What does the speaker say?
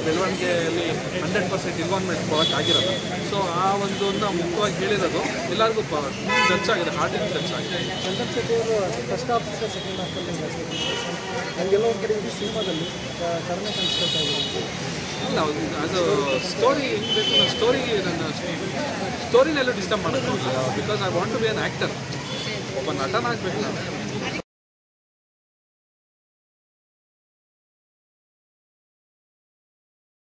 ಬೆಳವಣಿಗೆಯಲ್ಲಿ 100% ಇನ್ವಾಲ್ವ್ಮೆಂಟ್ ಕೊಡೋಕ್ಕೆ ಆಗಿರೋದು. ಸೊ ಆ ಒಂದನ್ನು ಮುಖ್ಯವಾಗಿ ಹೇಳಿರೋದು ಎಲ್ಲರಿಗೂ ಟಚ್ ಆಗಿದೆ, ಹಾರ್ಟಿಗೆ ಟಚ್ ಆಗಿದೆ. ಫಸ್ಟ್ ಹಾಫ್ ಸೆಕೆಂಡ್ ಹಾಫಲ್ಲಿ ನನಗೆಲ್ಲ ಒಂದು ಕಡೆ ಸಿನಿಮಾದಲ್ಲಿ ಕಡಿಮೆ ಕಾಣಿಸ್ಕೊಳ್ತಾಯಿದೆ. ಇಲ್ಲ, ಅದು ಸ್ಟೋರಿ ಹೆಂಗೆ ಬೇಕು, ನನ್ನ ಸ್ಟೋರಿನೆಲ್ಲೂ ಡಿಸ್ಟರ್ಬ್ ಮಾಡೋದು. Because I want to be an actor, ಒಬ್ಬ ನಟನಾಗಬೇಕು ನಾನು.